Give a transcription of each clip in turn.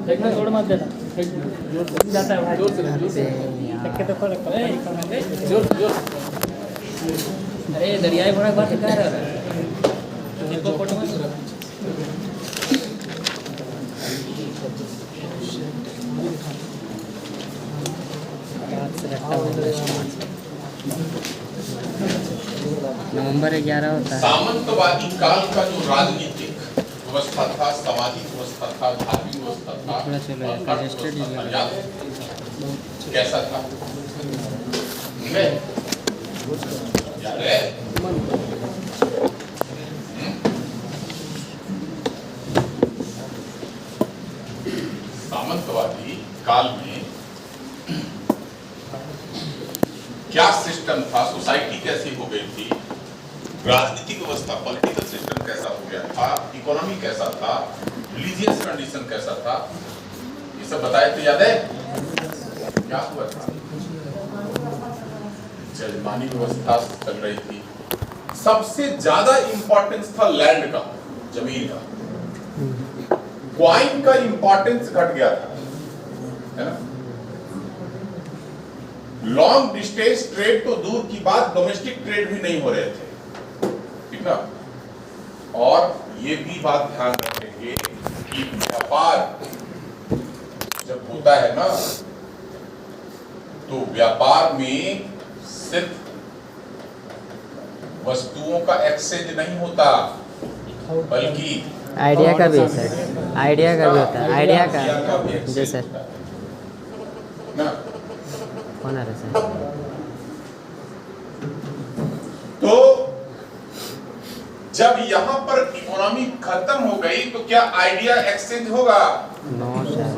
देखना छोड़ मत देना जाता है भाई जोर से धक्के तो पड़ जोर जोर अरे दरियाई घोड़ा बात क्या रहा है इनको फोटो मत नवंबर 11 होता है। सामंतवादी काल का जो राजनीतिक व्यवस्था था, सामाजिक व्यवस्था था, धार्मिक व्यवस्था था, कैसा था? सामंतवादी काल में क्या सिस्टम था, सोसाइटी कैसी हो गई थी, राजनीतिक व्यवस्था पॉलिटिकल सिस्टम कैसा हो गया था, इकोनॉमी कैसा था, रिलीजियस कंडीशन कैसा था, ये सब बताए तो याद है? क्या हुआ था? जजमानी व्यवस्था चल रही थी। सबसे ज्यादा इंपॉर्टेंस था लैंड का, जमीन का। क्वाइन का इंपॉर्टेंस घट गया था, है ना? लॉन्ग डिस्टेंस ट्रेड तो दूर की बात, डोमेस्टिक ट्रेड भी नहीं हो रहे थे, ठीक ना? और ये भी बात ध्यान रखेंगे कि व्यापार जब होता है ना, तो व्यापार में सिर्फ वस्तुओं का एक्सचेंज नहीं होता, बल्कि आइडिया का भी सर, आइडिया का भी होता है, आइडिया का जी सर। ना कौन आ रहा है सर? तो जब यहाँ पर इकोनॉमी खत्म हो गई तो क्या आइडिया एक्सचेंज होगा? No sir.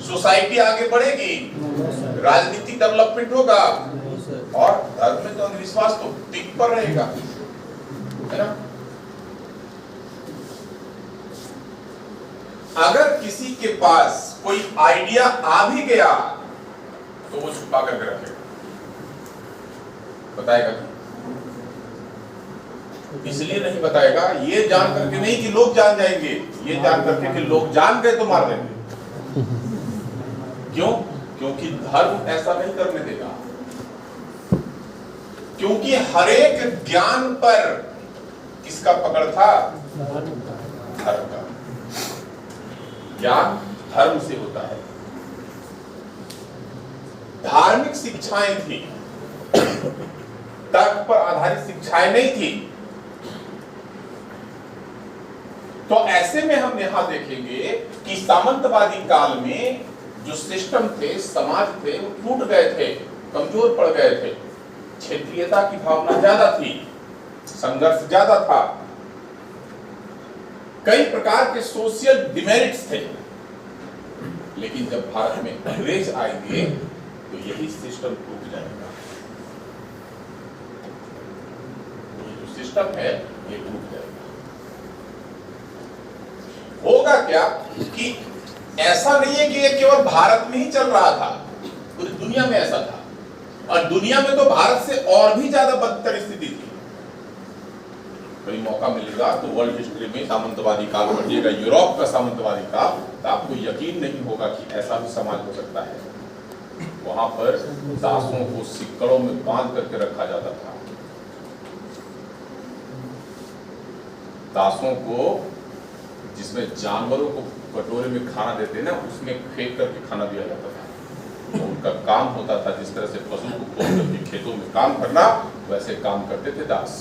सोसाइटी आगे बढ़ेगी, राजनीति डेवलपमेंट होगा, और धर्म में तो अंधविश्वास तो टिक पर रहेगा, है ना? अगर किसी के पास कोई आइडिया आ भी गया तो वो छुपा करके रखेगा, बताएगा नहीं। इसलिए नहीं बताएगा, ये जान करके नहीं कि लोग जान जाएंगे, ये जान करके कि लोग जान गए तो मार देंगे। क्यों? क्योंकि धर्म ऐसा नहीं करने देगा, क्योंकि हरेक ज्ञान पर किसका पकड़ था? धर्म का। ज्ञान धर्म से होता है। धार्मिक शिक्षाएं थी, तर्क पर आधारित शिक्षाएं नहीं थी। तो ऐसे में हम यहां देखेंगे कि सामंतवादी काल में जो सिस्टम थे, समाज थे, वो टूट गए थे, कमजोर पड़ गए थे। क्षेत्रीयता की भावना ज्यादा थी, संघर्ष ज्यादा था, कई प्रकार के सोशल डिमेरिट्स थे। लेकिन जब भारत में अंग्रेज आएंगे तो यही सिस्टम टूट जाएगा। ये जो सिस्टम है ये टूट जाएगा। होगा क्या कि ऐसा नहीं है कि ये केवल भारत में ही चल रहा था, पूरी दुनिया में ऐसा था, और दुनिया में तो भारत से और भी ज्यादा बदतर स्थिति थी। कभी मौका मिलेगा तो वर्ल्ड हिस्ट्री में सामंतवादी काल पढ़िएगा, यूरोप का सामंतवादी काल, तो आपको यकीन नहीं होगा कि ऐसा भी समाज हो सकता है। वहां पर दासों को सिक्कड़ों में बांध करके रखा जाता था, दासों को, जिसमें जानवरों को कटोरे में खाना देते ना, उसमें फेंक करके खाना दिया जाता था। तो उनका काम होता था जिस तरह से पशु को खोल करके खेतों में काम करना, वैसे काम करते थे दास।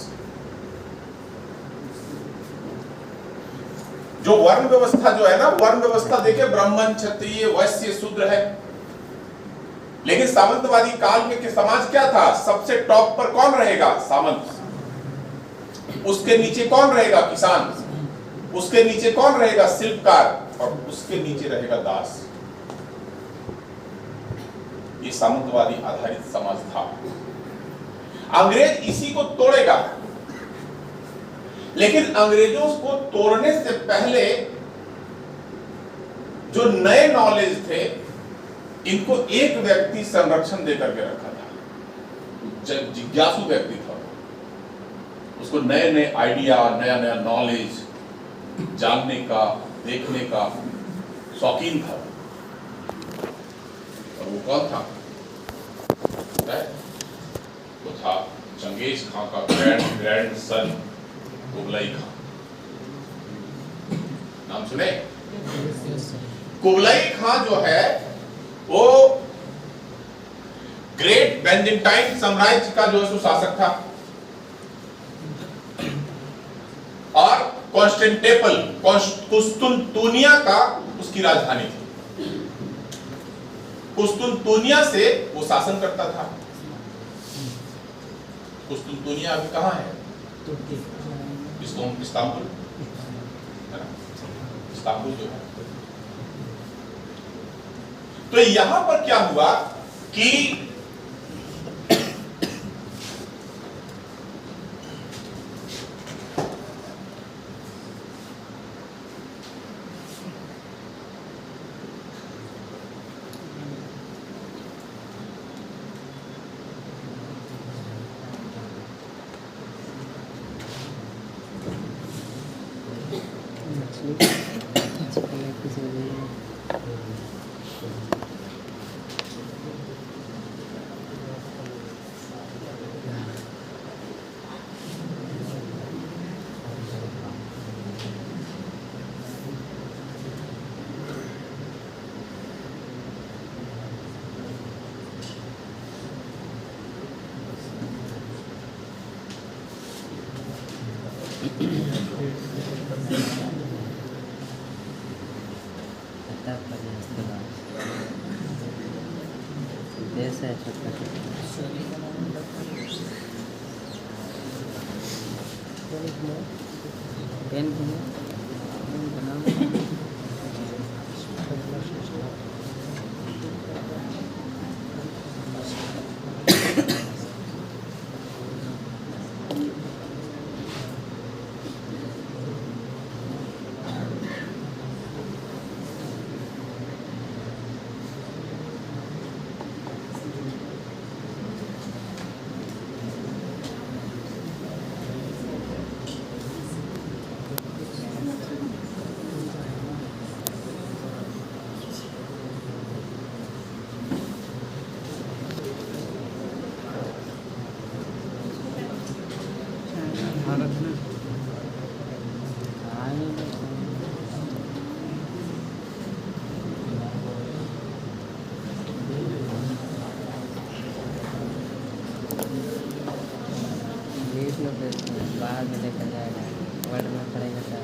जो वर्ण व्यवस्था जो है ना, वर्ण व्यवस्था देखे ब्राह्मण, क्षत्रिय, वैश्य, शूद्र है। लेकिन सामंतवादी काल में के समाज क्या था? सबसे टॉप पर कौन रहेगा? सामंत। उसके नीचे कौन रहेगा? किसान। उसके नीचे कौन रहेगा? शिल्पकार। और उसके नीचे रहेगा दास। ये सामंतवादी आधारित समाज था। अंग्रेज इसी को तोड़ेगा, लेकिन अंग्रेजों को तोड़ने से पहले जो नए नॉलेज थे, इनको एक व्यक्ति संरक्षण देकर के रखा था, जिज्ञासु व्यक्ति था। उसको नए नए आइडिया, नया नया नॉलेज जानने का, देखने का शौकीन था। वो कौन था? वो था चंगेज खां का ग्रैंड सन कुबलाई खां। नाम सुने? कुबलाई खां जो है वो ग्रेट बेंजिंटाइन साम्राज्य का जो सुशासक था और कॉन्स्टेंटिनोपल कुस्तुनतुनिया का उसकी राजधानी थी। कुस्तुनतुनिया से वो शासन करता था। कुस्तुनतुनिया अभी कहाँ है? इस्तांबुल, इस्तांबुल जो है। तो यहां पर क्या हुआ कि देश है छोटा पेन बनाओ। बाहर में देखा जाएगा, वर्ल्ड में पड़ेगा सर।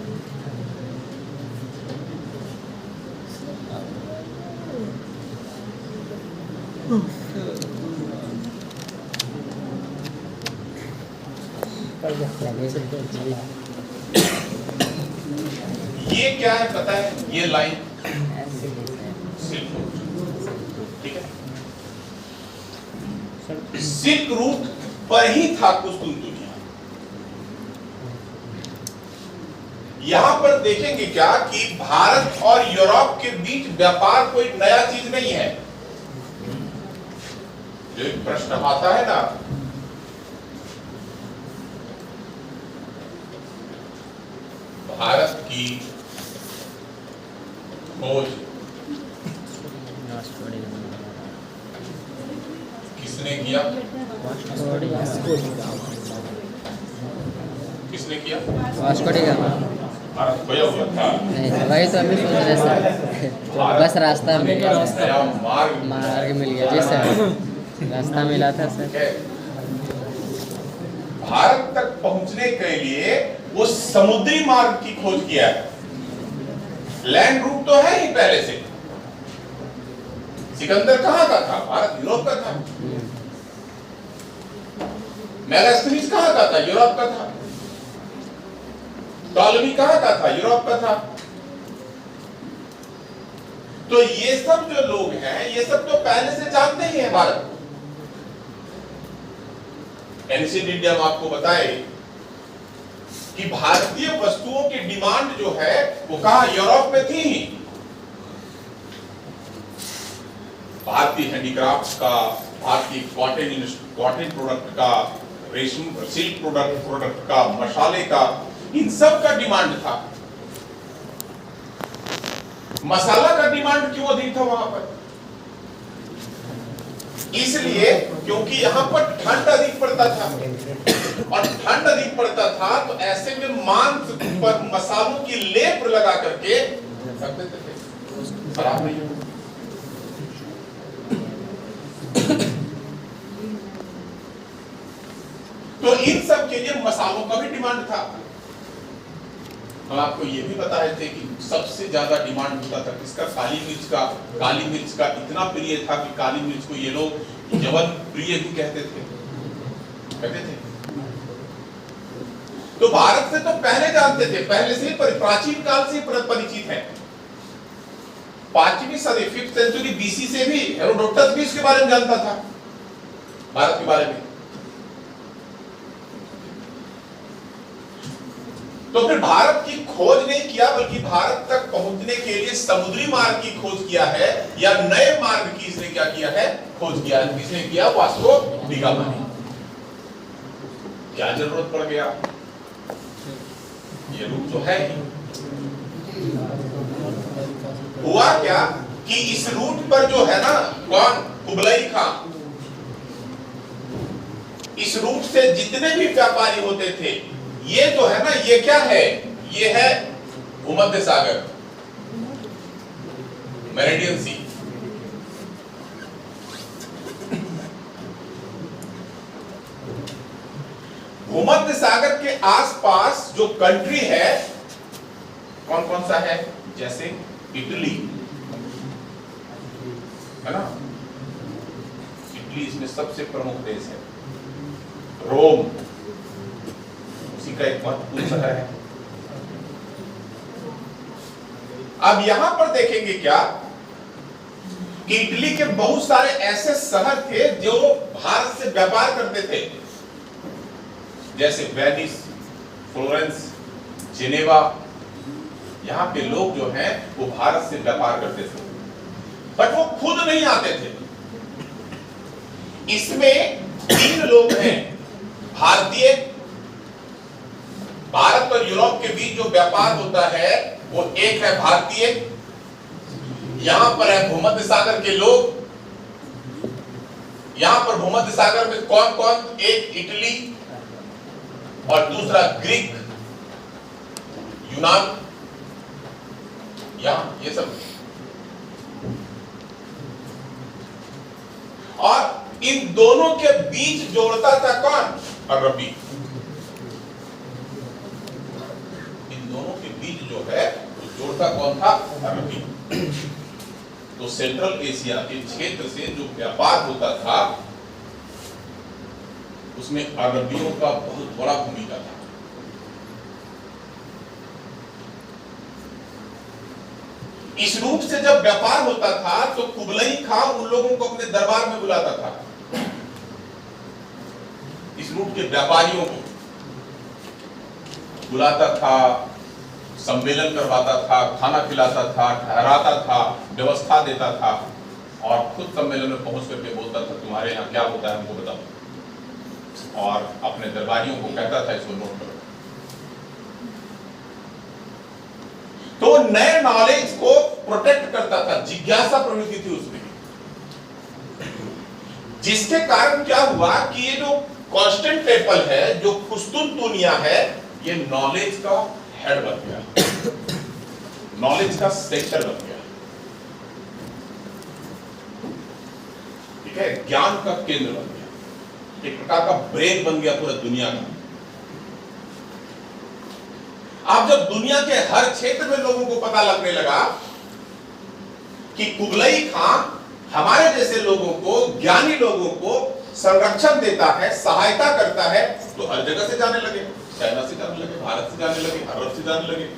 ये क्या है पता है? ये लाइन ठीक है, सिल्क रूट पर ही था कुस्तुनतुनिया। यहां पर देखेंगे क्या कि भारत और यूरोप के बीच व्यापार कोई नया चीज नहीं है। जो एक प्रश्न आता है ना, भारत की खोज किसने किया? किसने किया? Vasco D gamma. भारत खोया हुआ था। नहीं, वही तो अभी सोच रहे सर। बस रास्ता मिल गया, नया मार्ग मिल गया जी सर, रास्ता मिला था सर। भारत तक पहुंचने के लिए वो समुद्री मार्ग की खोज किया है। लैंड रूट तो है ही पहले से। सिकंदर कहां का था? भारत यूरोप का था। मेगास्थनीज कहां का था? यूरोप का था। टॉलमी कहां का था? यूरोप का था। तो ये सब जो लोग हैं, ये सब तो पहले से जानते ही हैं भारत। एंशिएंट इंडिया में आपको बताए कि भारतीय वस्तुओं की डिमांड जो है वो कहां? यूरोप में थी ही। भारतीय हैंडीक्राफ्ट का, भारतीय कॉटन प्रोडक्ट का, रेशम सिल्क प्रोडक्ट का, मसाले का, इन सब का डिमांड था। मसाला का डिमांड क्यों अधिक था वहां पर? इसलिए क्योंकि यहाँ पर ठंड अधिक पड़ता था, और ठंड अधिक पड़ता था तो ऐसे में मांस पर मसालों की लेप लगा करके रख देते थे, खराब नहीं हो। तो इन सब के लिए मसालों का भी डिमांड था। हम आपको ये भी बता रहे थे कि सबसे ज्यादा डिमांड होता था किसका? काली मिर्च का। काली मिर्च का इतना प्रिय था कि काली मिर्च को ये लोग यवन प्रिय भी कहते थे। तो भारत से तो पहले जानते थे, पहले से प्राचीन काल से परिचित है। 5वीं सदी 5th सेंचुरी बीसी से भी हेरोडोटस भी इसके बारे में जानता था, भारत के बारे में। तो फिर भारत की खोज नहीं किया, बल्कि भारत तक पहुंचने के लिए समुद्री मार्ग की खोज किया है, या नए मार्ग की इसने क्या किया है? खोज किया है। किसने किया? वास्को डी गामा ने। क्या जरूरत पड़ गया? ये रूट जो है, हुआ क्या कि इस रूट पर जो है ना, कौन? कुबलई खां। इस रूट से जितने भी व्यापारी होते थे, ये जो है ना, ये क्या है? ये है भूमध्य सागर, मेरिडियन सी। भूमध्य सागर के आसपास जो कंट्री है, कौन कौन सा है? जैसे इटली है ना, इटली इसमें सबसे प्रमुख देश है। रोम उसी का एक महत्वपूर्ण शहर है। अब यहां पर देखेंगे क्या कि इटली के बहुत सारे ऐसे शहर थे जो भारत से व्यापार करते थे, जैसे वेनिस, फ्लोरेंस, जिनेवा। यहां के लोग जो हैं वो भारत से व्यापार करते थे, बट वो खुद नहीं आते थे। इसमें 3 लोग हैं भारतीय। भारत और यूरोप के बीच जो व्यापार होता है वो एक है भारतीय, यहां पर है भूमध्य सागर के लोग। यहां पर भूमध्य सागर में कौन कौन? एक इटली और दूसरा ग्रीक, यूनान, यहां ये सब। और इन दोनों के बीच जोड़ता था कौन? अरबी। इन दोनों के बीच जो है वो जोड़ता कौन था? अरबी। तो सेंट्रल एशिया के क्षेत्र से जो व्यापार होता था उसमें अरबियों का बहुत बड़ा भूमिका था। इस रूट से जब व्यापार होता था तो कुबलई खां उन लोगों को अपने दरबार में बुलाता था, इस रूट के व्यापारियों को बुलाता था, सम्मेलन करवाता था, खाना खिलाता था, ठहराता था, व्यवस्था देता था, और खुद सम्मेलन में पहुंच करके बोलता था तुम्हारे यहाँ क्या होता है हमको बताओ, और अपने दरबारियों को कहता था इसको नोट करो। तो नए नॉलेज को प्रोटेक्ट करता था, जिज्ञासा प्रवृत्ति थी उसमें, जिसके कारण क्या हुआ कि ये जो कॉन्स्टेंटिनोपल है, जो कुस्तुनतुनिया है, ये नॉलेज का हेड बन गया, नॉलेज का सेंटर बन गया। ठीक है, ज्ञान का केंद्र बन गया, एक प्रकार का ब्रेन बन गया पूरा दुनिया का। अब जब दुनिया के हर क्षेत्र में लोगों को पता लगने लगा कि कुबलई खां हमारे जैसे लोगों को, ज्ञानी लोगों को संरक्षण देता है, सहायता करता है, तो हर जगह से जाने लगे, चाइना से जाने लगे, भारत से जाने लगे, अरब से जाने लगे,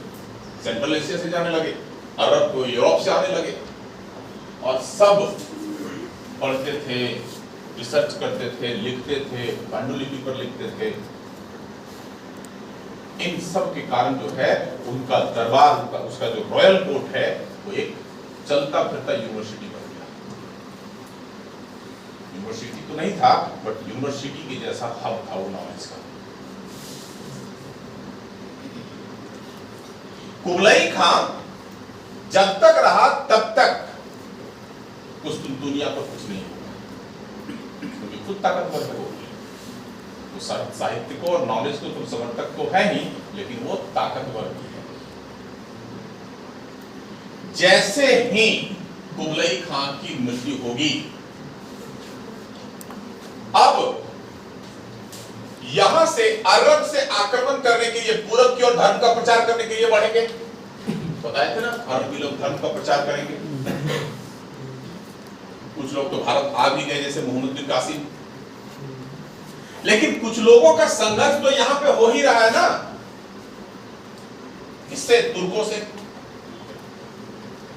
सेंट्रल एशिया से जाने लगे, अरब को यूरोप से आने लगे, और सब पढ़ते थे, रिसर्च करते थे, लिखते थे, पांडुलिपि पर लिखते थे। इन सब के कारण जो है उनका दरबार, उसका जो रॉयल कोर्ट है वो एक चलता फिरता यूनिवर्सिटी बन गया। यूनिवर्सिटी तो नहीं था, बट यूनिवर्सिटी के जैसा हब था वो नॉलेज का। कुबलई खां जब तक रहा तब तक कुछ दुनिया पर कुछ नहीं हुआ। खुद ताकतवर है। तो साहित्य को और नॉलेज को तो समर्थक तो है ही, लेकिन वो ताकतवर भी है। जैसे ही कुबलई खां की मृत्यु होगी, अब यहां से अरब से आक्रमण करने के लिए, पूरब की ओर धर्म का प्रचार करने के लिए बढ़ेंगे। बताए थे ना, अरबी लोग धर्म का प्रचार करेंगे। कुछ लोग तो भारत आ भी गए, जैसे मोहम्मद बिन कासिम। लेकिन कुछ लोगों का संघर्ष तो यहां पे हो ही रहा है ना, किससे? तुर्कों से।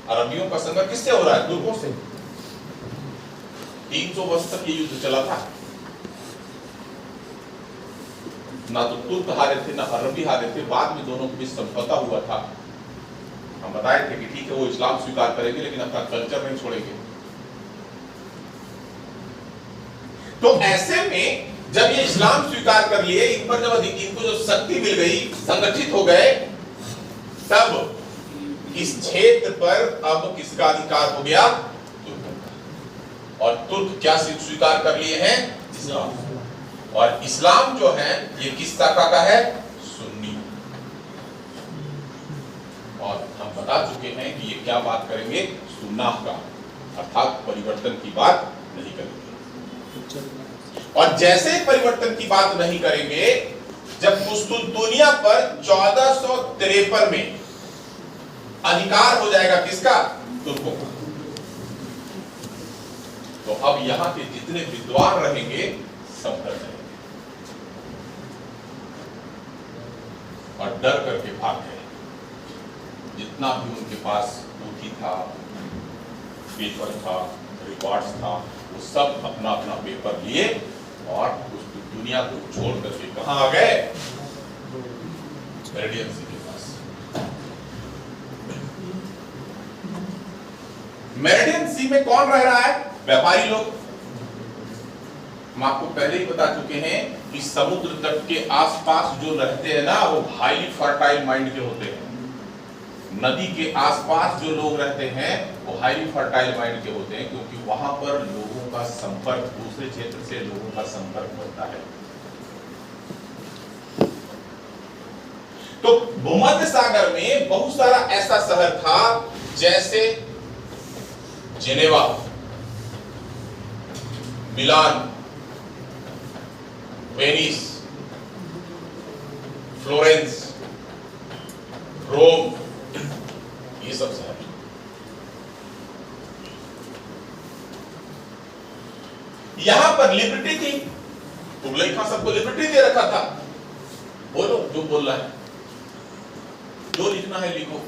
अरबियों का संघर्ष किससे हो रहा है? तुर्कों से। 300 वर्ष तक ये युद्ध चला था। ना तो तुर्क हारे थे, ना अरबी हारे थे। बाद में दोनों के बीच समझौता हुआ था। हम बताए थे कि ठीक है, वो इस्लाम स्वीकार करेंगे, लेकिन अपना कल्चर नहीं छोड़ेंगे। तो ऐसे में जब ये इस्लाम स्वीकार कर लिए, इन पर जब इनको जो शक्ति मिल गई, संगठित हो गए, तब इस क्षेत्र पर अब किसका अधिकार हो गया? तुर्क। और तुर्क क्या स्वीकार कर लिए हैं? इस्लाम। और इस्लाम जो है ये किस तरह का है? सुन्नी। और हम बता चुके हैं कि ये क्या बात करेंगे? सुन्नाह का, अर्थात परिवर्तन की बात नहीं करेंगे। और जैसे परिवर्तन की बात नहीं करेंगे, जब कुस्तुनतुनिया पर 1453 में अधिकार हो जाएगा किसका? तुर्कों का। तो अब यहां के जितने विद्वान रहेंगे सब डर जाएंगे और डर करके भाग गए। जितना भी उनके पास बुद्धि था, पेपर था, रिकॉर्ड्स था, वो सब अपना अपना पेपर लिए और उस दुनिया को छोड़ करके कहां आ गए? मेरिडियन सी के पास। मेरिडियन सी में कौन रह रहा है? व्यापारी लोग। हम आपको पहले ही बता चुके हैं कि समुद्र तट के आसपास जो रहते हैं ना, वो हाईली फर्टाइल माइंड के होते हैं। नदी के आसपास जो लोग रहते हैं वो हाईली फर्टाइल माइंड के होते हैं, क्योंकि वहां पर लोगों का संपर्क, दूसरे क्षेत्र से लोगों का संपर्क होता है। तो भूमध्य सागर में बहुत सारा ऐसा शहर था, जैसे जेनेवा, मिलान, वेनिस, फ्लोरेंस, रोम, ये सब शहर। यहां पर लिबर्टी थी। कुबलई खां सबको लिबर्टी दे रखा था। बोलो जो बोल रहा है, जो लिखना है लिखो।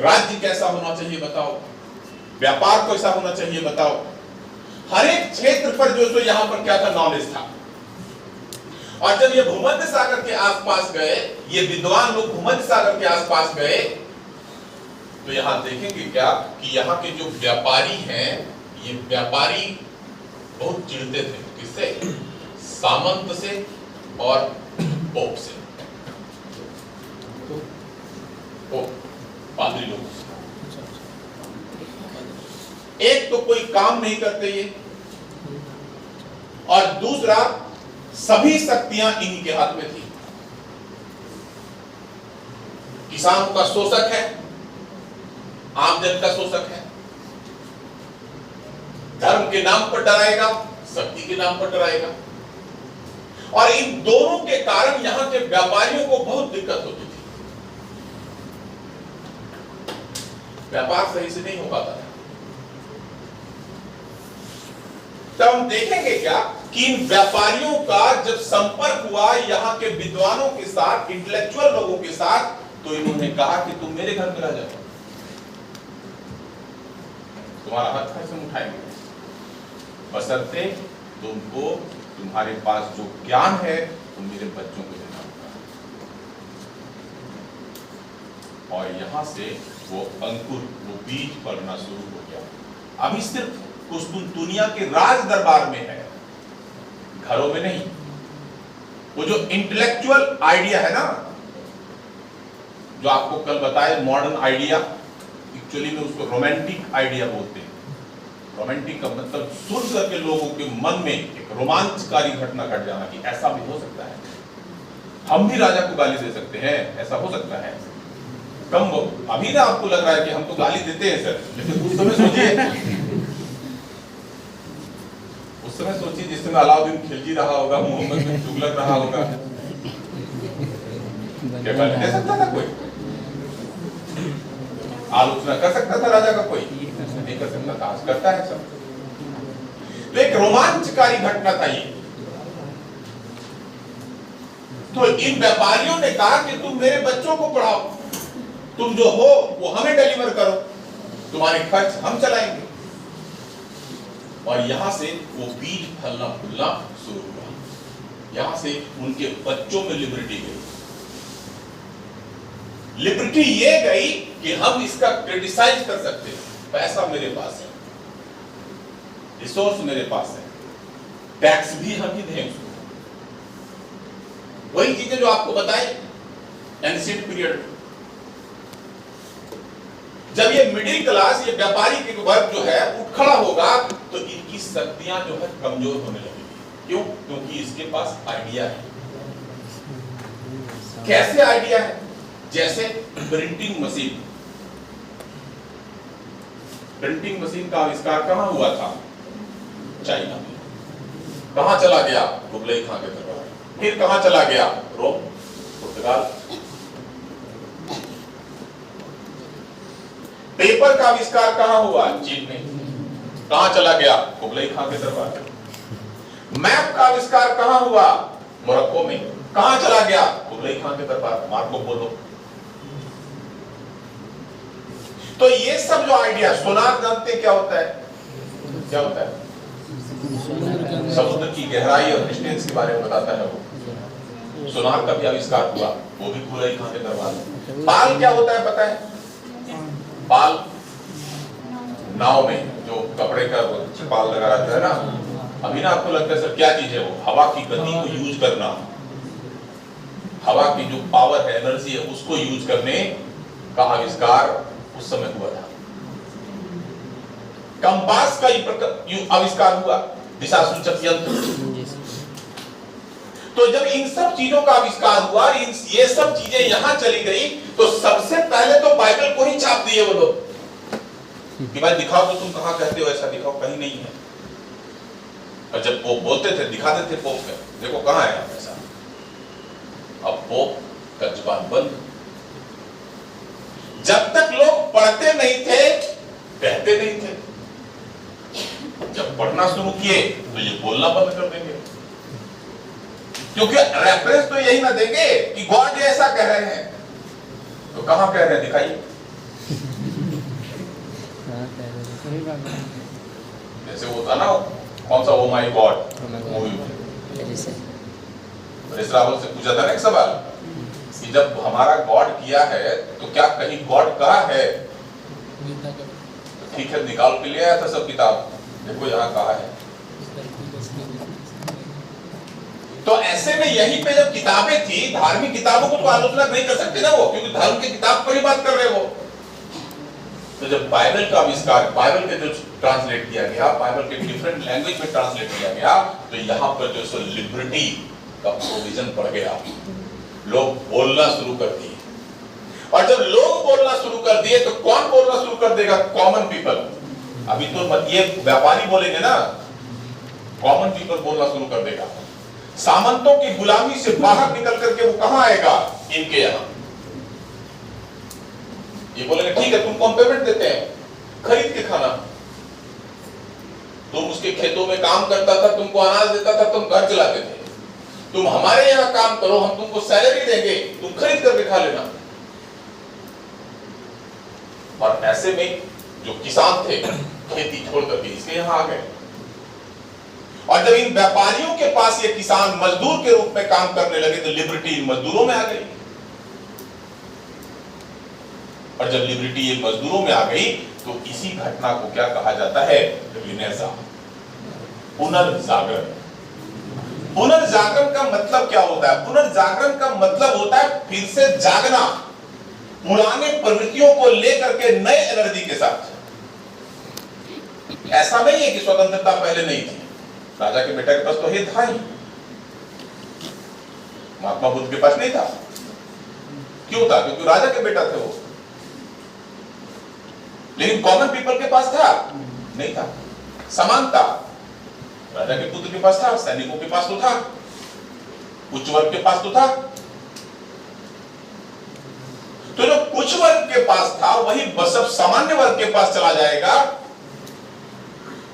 राज्य कैसा होना चाहिए बताओ, व्यापार कैसा होना चाहिए बताओ। हर एक क्षेत्र पर जो यहां पर क्या था? नॉलेज था। और जब ये भूमध्य सागर के आसपास गए, ये विद्वान लोग भूमध्य सागर के आसपास गए, तो यहां देखेंगे क्या कि यहां के जो व्यापारी हैं, ये व्यापारी बहुत चिढ़ते थे। किससे? सामंत से और पोप से, पादरी लोगों से। एक तो कोई काम नहीं करते ये, और दूसरा सभी शक्तियां इन्हीं के हाथ में थी। किसानों का शोषक है, आमजन का शोषक है, धर्म के नाम पर डराएगा, शक्ति के नाम पर डराएगा। और इन दोनों के कारण यहां के व्यापारियों को बहुत दिक्कत होती थी। व्यापार सही से नहीं हो पाता था। तब हम देखेंगे क्या कि इन व्यापारियों का जब संपर्क हुआ यहां के विद्वानों के साथ, इंटेलेक्चुअल लोगों के साथ, तो इन्होंने कहा कि तुम मेरे घर में रह जाओ, तुम्हारा हाथ कैसे उठाएंगे, बशर्ते तुमको तुम्हारे पास जो ज्ञान है तुम मेरे बच्चों को देना होगा। और यहां से वो अंकुर, वो बीज पड़ना शुरू हो गया। अभी सिर्फ कुस्तुनतुनिया के राज दरबार में है, घरों में नहीं। वो जो इंटेलेक्चुअल आइडिया है ना, जो आपको कल बताए मॉडर्न आइडिया, एक्चुअली में उसको रोमांटिक आइडिया बोलते हैं। रोमांटिक का मतलब सुन करके लोगों के मन में एक रोमांचकारी घटना घट जाना कि ऐसा भी हो सकता है, हम भी राजा को गाली दे सकते हैं, ऐसा हो सकता है। कम अभी ना आपको लग रहा है कि हम तो गाली देते हैं सर, लेकिन उस समय सोचिए जिस समय अलाउद्दीन खिलजी रहा होगा, मोहम्मद बिन तुगलक रहा होगा, क्या गाली दे सकता था कोई? आलोचना कर सकता था राजा का कोई? नहीं कर सकता था। आज करता है सब। तो एक रोमांचकारी घटना था ये। तो इन व्यापारियों ने कहा कि तुम मेरे बच्चों को पढ़ाओ, तुम जो हो वो हमें डिलीवर करो, तुम्हारे खर्च हम चलाएंगे। और यहां से वो बीज फलना फूलना शुरू हुआ। यहां से उनके बच्चों में लिबर्टी गई। लिबर्टी ये गई कि हम इसका क्रिटिसाइज कर सकते हैं, पैसा मेरे पास है, रिसोर्स मेरे पास है, टैक्स भी हम ही दें उसको। वही चीजें जो आपको बताए एंशिएंट पीरियड। जब ये मिडिल क्लास, ये व्यापारी के वर्ग जो है उठ खड़ा होगा तो इनकी शक्तियां जो है कमजोर होने लगेगी। क्यों? क्योंकि इसके पास आइडिया है। कैसे आइडिया है? जैसे प्रिंटिंग मशीन। प्रिंटिंग मशीन का आविष्कार कहां हुआ था? चाइना में। कहां चला गया? कुबलई खां के दरबार। फिर कहां चला गया? रोम, पुर्तगाल। पेपर का आविष्कार कहां हुआ? चीन में। कहां चला गया? कुबलई खां के दरबार। मैप का आविष्कार कहां हुआ? मोरक्को में। कहां चला गया? कुबलई खां के दरबार, मार्को पोलो। तो ये सब जो आइडिया, सोनार जानते क्या होता है? क्या होता है? समुद्र की गहराई और डिस्टेंस के बारे में बताता है वो। सोनार का भी आविष्कार हुआ, वो भी कुबलई खां के दरबार में। पाल क्या होता है पता है? पाल नाव में जो कपड़े का पाल लगा रहता है ना। अभी ना आपको लगता है सर क्या चीज है वो? हवा की गति को यूज करना, हवा की जो पावर है, एनर्जी है, उसको यूज करने का आविष्कार उस समय हुआ था। कंपास का आविष्कार हुआ, दिशा सूचक यंत्र। तो जब इन सब चीजों का आविष्कार हुआ, ये सब चीजें यहां चली गई, तो सबसे पहले तो बाइबल को ही छाप दिए वो लोग कि भाई दिखाओ तो तुम कहां कहते हो ऐसा, दिखाओ, कहीं नहीं है। और जब पोप बोलते थे, दिखाते थे पोप का, देखो कहां है ऐसा। अब पोप का जुबान बंद। जब तक लोग पढ़ते नहीं थे, कहते नहीं थे। जब पढ़ना शुरू किए तो ये बोलना बंद कर देंगे, क्योंकि रेफरेंस तो यही ना देंगे कि गॉड ऐसा कह रहे हैं। तो कहां कह रहे हैं दिखाइए। जैसे वो था ना, कौन सा, ओ माय गॉड मूवी में रावल से पूछा था ना एक सवाल कि जब हमारा गॉड किया है तो क्या कहीं गॉड कहा है? ठीक है, निकाल के ले आया था सब किताब, देखो यहाँ कहा है। तो ऐसे में यहीं पे जब किताबें थी, धार्मिक किताबों को तो आलोचना नहीं कर सकते ना वो, क्योंकि धर्म की किताब पर ही बात कर रहे हो। तो जब बाइबल का आविष्कार, बाइबल के जो ट्रांसलेट किया गया, बाइबल के डिफरेंट लैंग्वेज में ट्रांसलेट किया गया, तो यहाँ पर जो सो लिबर्टी का प्रोविजन पड़ गया। लोग बोलना शुरू कर दिए, और जब लोग बोलना शुरू कर दिए तो कौन बोलना शुरू कर देगा? Common people. अभी तो ये व्यापारी बोलेंगे ना, कॉमन पीपल बोलना शुरू कर देगा। सामंतों की गुलामी से बाहर निकल करके वो कहां आएगा? इनके यहां। ये बोलेंगे ठीक है, तुमको हम पेमेंट देते हैं, खरीद के खाना। तुम उसके खेतों में काम करता था, तुमको अनाज देता था, तुम घर चलाते थे। तुम हमारे यहां काम करो, हम तुमको सैलरी देंगे, तुम खरीद करके खा लेना। और ऐसे में जो किसान थे, खेती छोड़ करके इसके यहां आ गए। और जब इन व्यापारियों के पास ये किसान मजदूर के रूप में काम करने लगे, तो लिबर्टी मजदूरों में आ गई। और जब लिबर्टी ये मजदूरों में आ गई, तो इसी घटना को क्या कहा जाता है? रिनेसा, पुनर्जागरण। पुनर्जागरण का मतलब क्या होता है? पुनर्जागरण का मतलब होता है फिर से जागना, पुराने प्रवृत्तियों को लेकर के नए एनर्जी के साथ। ऐसा नहीं है कि स्वतंत्रता पहले नहीं थी, राजा के बेटा के पास तो ये था ही, महात्मा बुद्ध के पास नहीं था। क्यों था? क्योंकि राजा के बेटा थे वो। लेकिन कॉमन पीपल के पास था? नहीं था। समानता राजा के पुत्र के पास था, सैनिकों के पास तो था, उच्च वर्ग के पास तो था। तो जो कुछ वर्ग के पास था वही सब सामान्य वर्ग के पास चला जाएगा,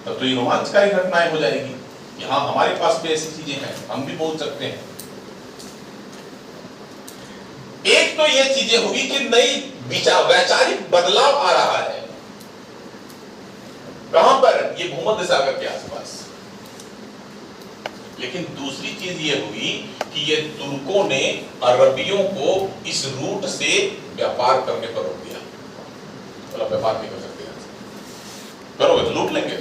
तब तो ये रोमांचकारी घटनाएं हो जाएगी। यहां हमारे पास भी ऐसी चीजें हैं, हम भी बोल सकते हैं। एक तो ये चीजें होगी कि नई वैचारिक बदलाव आ रहा है। कहां पर? ये भूमध्य सागर के आसपास। लेकिन दूसरी चीज ये हुई कि ये तुर्कों ने अरबियों को इस रूट से व्यापार करने पर रोक दिया। बोला व्यापार नहीं कर सकते, करोगे तो लूट लेंगे।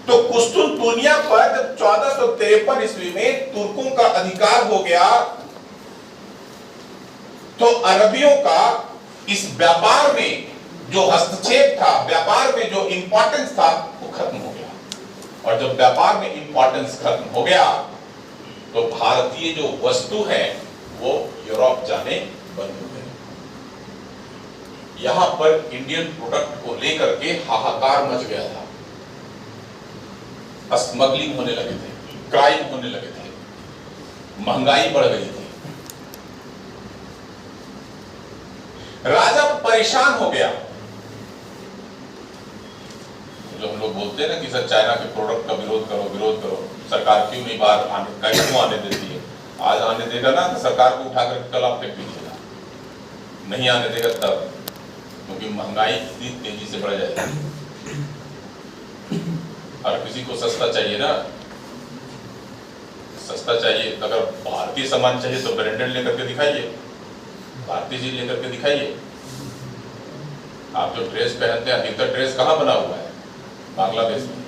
तो कुस्तुनतुनिया पर जब 1453 ईस्वी में तुर्कों का अधिकार हो गया, तो अरबियों का इस व्यापार में जो हस्तक्षेप था, व्यापार में जो इंपॉर्टेंस था, वो खत्म हो गया। और जब व्यापार में इंपॉर्टेंस खत्म हो गया, तो भारतीय जो वस्तु है वो यूरोप जाने बंद हो गए। यहां पर इंडियन प्रोडक्ट को लेकर के हाहाकार मच गया था। स्मगलिंग होने लगे थे, क्राइम होने लगे थे, महंगाई बढ़ गई थी, राजा परेशान हो गया। जो हम लोग बोलते हैं ना कि सर चाइना के प्रोडक्ट का विरोध करो, सरकार क्यों नहीं बाहर क्यों आने देती है? आज आने देगा ना तो सरकार को उठाकर कल आप फेंक दीजिएगा, नहीं आने देगा तब, क्योंकि महंगाई इतनी तेजी से बढ़ जाएगी। और किसी को सस्ता चाहिए ना, सस्ता चाहिए, अगर भारतीय सामान चाहिए तो ब्रांडेड लेकर के दिखाइए, भारतीय चीज लेकर के दिखाइए। आप जो ड्रेस पहनते हैं, अधिकतर ड्रेस कहाँ बना हुआ है? बांग्लादेश में।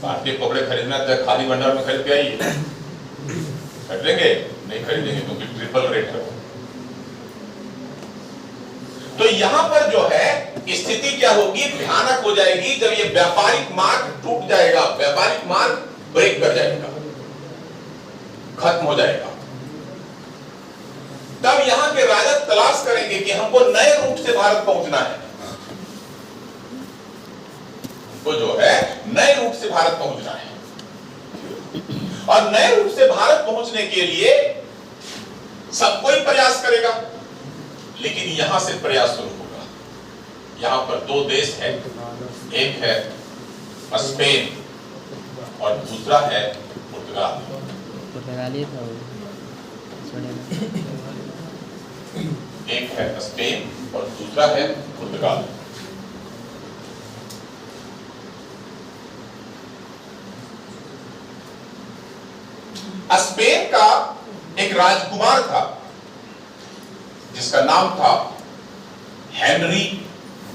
भारतीय कपड़े खरीदना है, खादी भंडार में खरीद के आइए। खरीदेंगे? नहीं खरीदेंगे, क्योंकि ट्रिपल रेट है। तो यहां पर जो है स्थिति क्या होगी? भयानक हो जाएगी जब ये व्यापारिक मार्ग टूट जाएगा, व्यापारिक मार्ग ब्रेक कर जाएगा, खत्म हो जाएगा। तब यहां के राजा तलाश करेंगे कि हमको नए रूट से भारत पहुंचना है, वो जो है नए रूट से भारत पहुंचना है। और नए रूट से भारत पहुंचने के लिए सब कोई प्रयास करेगा, लेकिन यहां से प्रयास शुरू होगा। यहां पर दो देश है, एक है स्पेन और दूसरा है पुर्तगाल। पुर्तगाली था वो। एक है स्पेन और दूसरा है पुर्तगाल। स्पेन का एक राजकुमार था जिसका नाम था Henry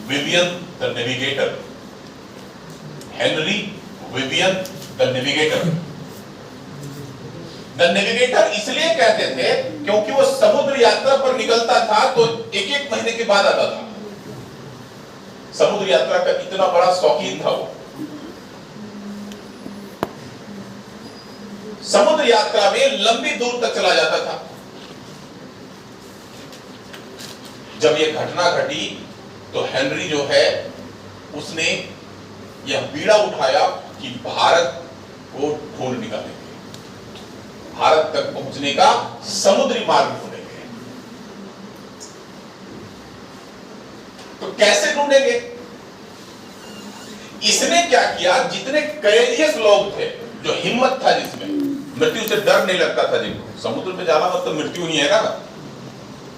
Vivian the navigator. Henry Vivian the navigator. The navigator इसलिए कहते थे क्योंकि वो समुद्र यात्रा पर निकलता था तो एक एक महीने के बाद आता था। समुद्र यात्रा का इतना बड़ा शौकीन था वो। समुद्र यात्रा में लंबी दूर तक चला जाता था। जब यह घटना घटी तो हेनरी जो है उसने यह बीड़ा उठाया कि भारत को ढूंढ निकालेंगे, भारत तक पहुंचने का समुद्री मार्ग ढूंढेंगे। तो कैसे ढूंढेंगे? इसने क्या किया, जितने करेजियस लोग थे, जो हिम्मत था, जिसमें मृत्यु से डर नहीं लगता था, जिनको समुद्र में जाना मतलब मृत्यु ही है ना।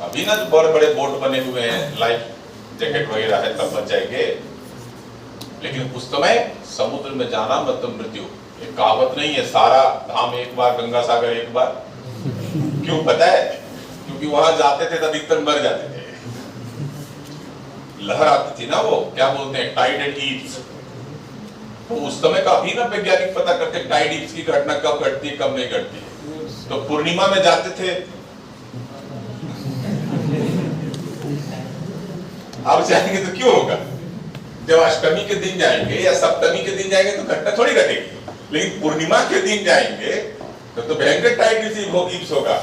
अभी ना तो बड़े बड़े बोट बने हुए हैं, लाइफ जैकेट वगैरह है, तब बच जाएंगे, लेकिन उस समय समुद्र में जाना मतलब मृत्यु। एक कहावत नहीं है, सारा धाम एक बार, गंगा सागर एक बार। क्यों पता है? क्योंकि वहां जाते थे तो अधिकतर मर जाते थे। लहर आती थी ना, वो क्या बोलते हैं, टाइड एंड ईव्स। तो उस समय का भी ना वैज्ञानिक पता करते टाइड ईव्स की घटना कब घटती है कब नहीं घटती। तो पूर्णिमा में जाते थे, अब जाएंगे तो क्यों होगा? जब अष्टमी के दिन जाएंगे या सप्तमी के दिन जाएंगे तो घटना थोड़ी घटेगी, लेकिन पूर्णिमा के दिन जाएंगे तो भयंकर टाइट रिसीव होगा,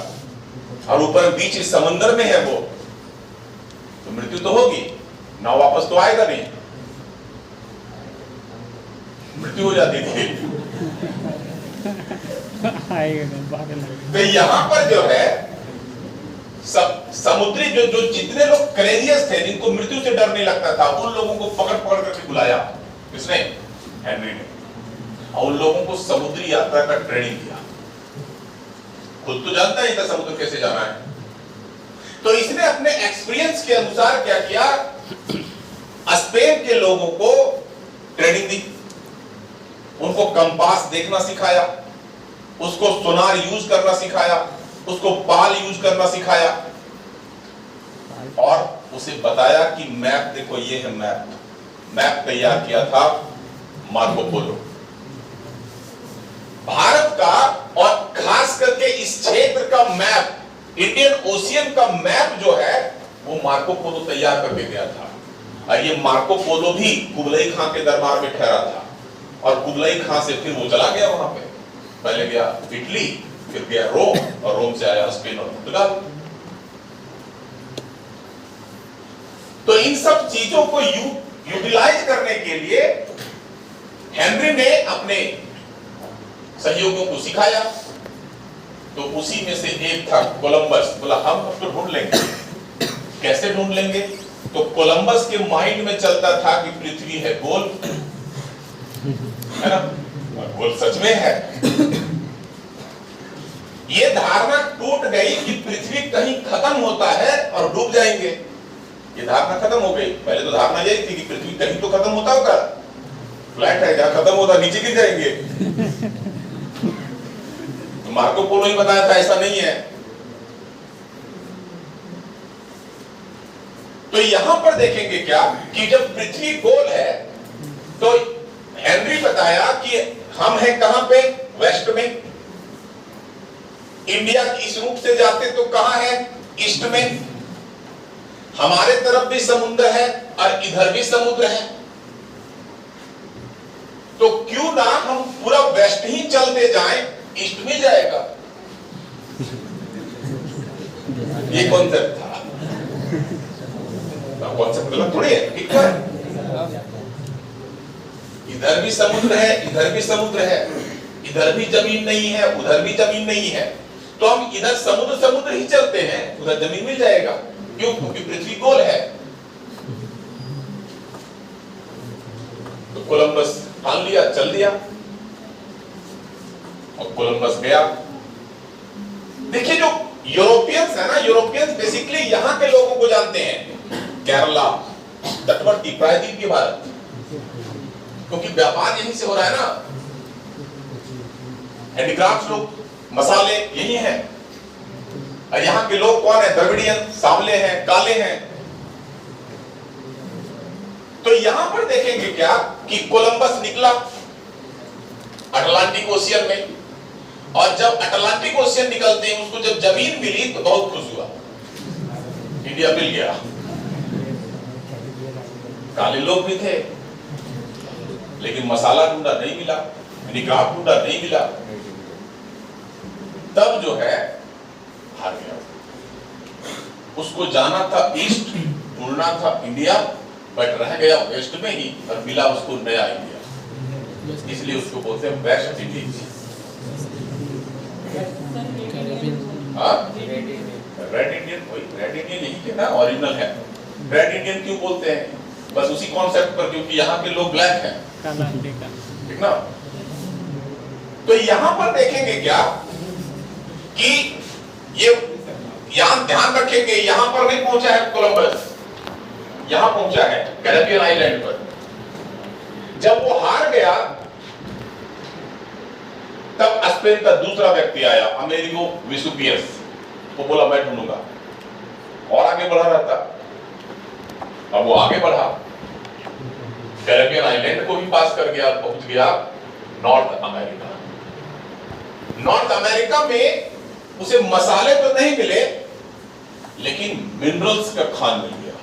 और ऊपर बीच इस समंदर में है वो, तो मृत्यु तो होगी ना, वापस तो आएगा नहीं, मृत्यु हो जाती थी। तो यहां पर जो है समुद्री जो जितने लोग करेजियस थे, जिनको मृत्यु से डर नहीं लगता था, उन लोगों को पकड़ पकड़ करके बुलाया किसने? हेनरी ने, और उन लोगों को समुद्री यात्रा का ट्रेनिंग दिया। खुद तो जानता ही था समुद्र कैसे जाना है, तो इसने अपने एक्सपीरियंस के अनुसार क्या किया, स्पेन के लोगों को ट्रेनिंग दी, उनको कंपास देखना सिखाया, उसको सोनार यूज करना सिखाया, उसको पाल यूज करना सिखाया, और उसे बताया कि मैप देखो ये है मैप तैयार किया था मार्को पोलो। भारत का और खास करके इस क्षेत्र का मैप, इंडियन ओशियन का मैप जो है वो मार्को पोलो तैयार करके गया था। और ये मार्को पोलो भी कुबलई खां के दरबार में ठहरा था, और कुबलई खां से फिर वो चला गया वहां पे, पहले गया इटली, फिर गया रोम, और रोम से आया स्पेन और पुर्तगाल। तो इन सब चीजों को यूटिलाइज करने के लिए हेनरी ने अपने सहयोगियों को सिखाया। तो उसी में से एक था कोलंबस। बोला हम उसको ढूंढ लेंगे। कैसे ढूंढ लेंगे? तो कोलंबस के माइंड में चलता था कि पृथ्वी है गोल, है ना, गोल सच में है। ये धारणा टूट गई कि पृथ्वी कहीं खत्म होता है और डूब जाएंगे। ये धारणा खत्म हो गई। पहले तो धारणा यही थी कि पृथ्वी कहीं तो खत्म होता होगा, फ्लैट है, जहां खत्म होता नीचे गिर जाएंगे। तो मार्को पोलो ही बताया था ऐसा नहीं है। तो यहां पर देखेंगे क्या कि जब पृथ्वी गोल है तो हेनरी बताया कि हम हैं कहां पे? वेस्ट में। इंडिया इस रूट से जाते तो कहां है? ईस्ट में। हमारे तरफ भी समुद्र है और इधर भी समुद्र है, तो क्यों ना हम पूरा वेस्ट ही चलते जाएं, ईस्ट में जाएगा। ये कॉन्सेप्ट था। कॉन्सेप्ट गलत थोड़ी है, ठीक है। इधर भी समुद्र है, इधर भी समुद्र है, इधर भी जमीन नहीं है, उधर भी जमीन नहीं है, तो हम इधर समुद्र ही चलते हैं, उधर जमीन मिल जाएगा। क्यों? क्योंकि पृथ्वी गोल है। तो कोलंबस ठान लिया, चल दिया, और कोलंबस गया। देखिए जो यूरोपियंस है ना, यूरोपियंस बेसिकली यहां के लोगों को जानते हैं, केरला, तटवर्ती प्रायद्वीपीय भारत, क्योंकि व्यापार यहीं से हो रहा है ना। हैंडीक्राफ्ट लोग, मसाले यही हैं। और यहाँ के लोग कौन है? द्रविडियन, सांवले हैं, काले हैं। तो यहां पर देखेंगे क्या कि कोलंबस निकला अटलांटिक ओशियन में, और जब अटलांटिक ओशियन निकलते हैं उसको जब जमीन मिली तो बहुत खुश हुआ, इंडिया मिल गया। काले लोग भी थे लेकिन मसाला ढूंढा नहीं मिला, हैंडीक्राफ्ट ढूंढा नहीं मिला। तब जो है हार गया। उसको जाना था ईस्ट, ढूंढना था इंडिया, बट रह गया वेस्ट में ही, और मिला उसको नया इंडिया। इसलिए उसको बोलते हैं वेस्ट इंडीज। हाँ, रेड इंडियन, वही रेड इंडियन यही के ना ओरिजिनल है। रेड इंडियन क्यों बोलते हैं? बस उसी कॉन्सेप्ट पर, क्योंकि यहाँ के लोग ब्लैक हैं, ठीक ना। तो यहां पर देखेंगे क्या कि ये यहां ध्यान रखेंगे, यहां पर नहीं पहुंचा है कोलंबस, यहां पहुंचा है कैरेबियन आइलैंड पर। जब वो हार गया तब स्पेन का दूसरा व्यक्ति आया, अमेरिको वेसुवियस। वो बोला मैं ढूंढूंगा, और आगे बढ़ा रहा था। अब वो आगे बढ़ा, कैरेबियन आइलैंड को भी पास कर गया, पहुंच गया नॉर्थ अमेरिका। नॉर्थ अमेरिका में उसे मसाले तो नहीं मिले, लेकिन मिनरल्स का खान मिल गया।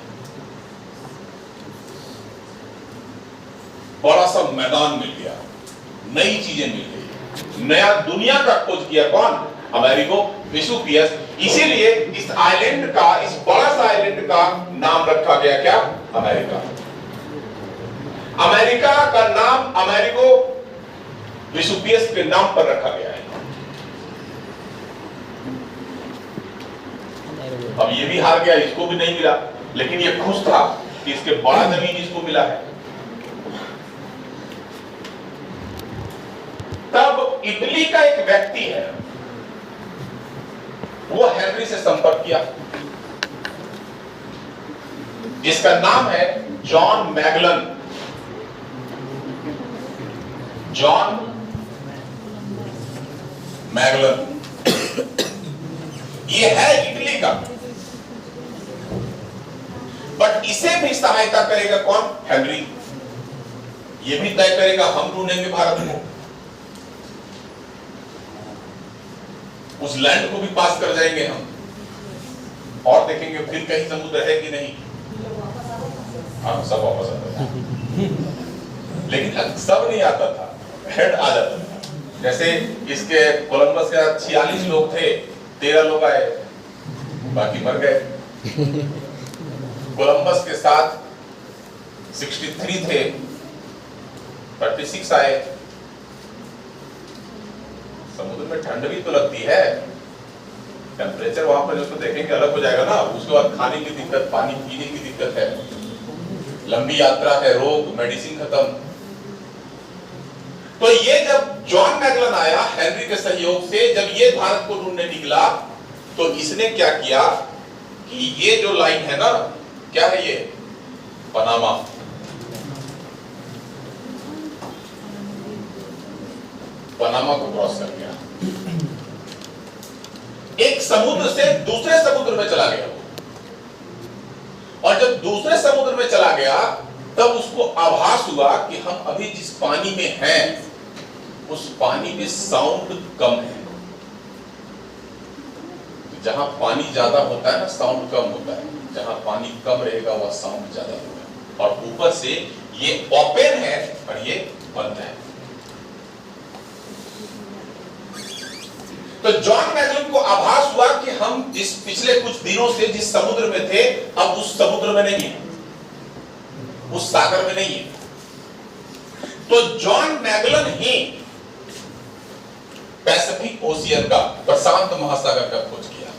बड़ा सा मैदान मिल गया, नई चीजें मिल गई, नया दुनिया का खोज किया कौन? अमेरिको वेसुवियस। इसीलिए इस आइलैंड का, इस बड़ा सा आइलैंड का नाम रखा गया क्या? अमेरिका। अमेरिका का नाम अमेरिको वेसुवियस के नाम पर रखा गया है। अब ये भी हार गया, इसको भी नहीं मिला, लेकिन ये खुश था कि इसके बड़ा जमीन इसको मिला है। तब इटली का एक व्यक्ति है, वो हेनरी से संपर्क किया, जिसका नाम है जॉन मैगलन। जॉन मैगलन ये है इटली का, बट इसे भी सहायता करेगा कौन? हेनरी। ये भी तय करेगा हम ढूंढेंगे भारत को, उस लैंड को भी पास कर जाएंगे हम, और देखेंगे फिर कहीं समुद्र है कि नहीं। हाँ, सब वापस आता था, लेकिन सब नहीं आता था, हेड आ जाता था। जैसे इसके कोलंबस के 46 लोग थे, 13 लोग आए, बाकी मर गए। कोलंबस के साथ 63 थे, 36 आए। समुद्र में ठंड भी तो लगती है, टेम्परेचर वहां पर जो देखेंगे अलग हो जाएगा ना। उसके बाद खाने की दिक्कत, पानी पीने की दिक्कत है, लंबी यात्रा है, रोग, मेडिसिन खत्म। तो ये जब जॉन मैगलन आया हेनरी के सहयोग से, जब ये भारत को ढूंढने निकला, तो इसने क्या किया कि ये जो लाइन है ना, क्या है ये? पनामा। पनामा को क्रॉस कर गया, एक समुद्र से दूसरे समुद्र में चला गया। और जब दूसरे समुद्र में चला गया, तब उसको आभास हुआ कि हम अभी जिस पानी में हैं, उस पानी में साउंड कम है। जहां पानी ज्यादा होता है ना, साउंड कम होता है। जहां पानी कम रहेगा, वह साउंड ज्यादा होगा। और ऊपर से ये ओपन है और ये बंद है। तो जॉन मैगलन को आभास हुआ कि हम जिस पिछले कुछ दिनों से जिस समुद्र में थे, अब उस समुद्र में नहीं है, उस सागर में नहीं है। तो जॉन मैगलन ही पैसिफिक ओशियन का, प्रशांत महासागर का खोज किया।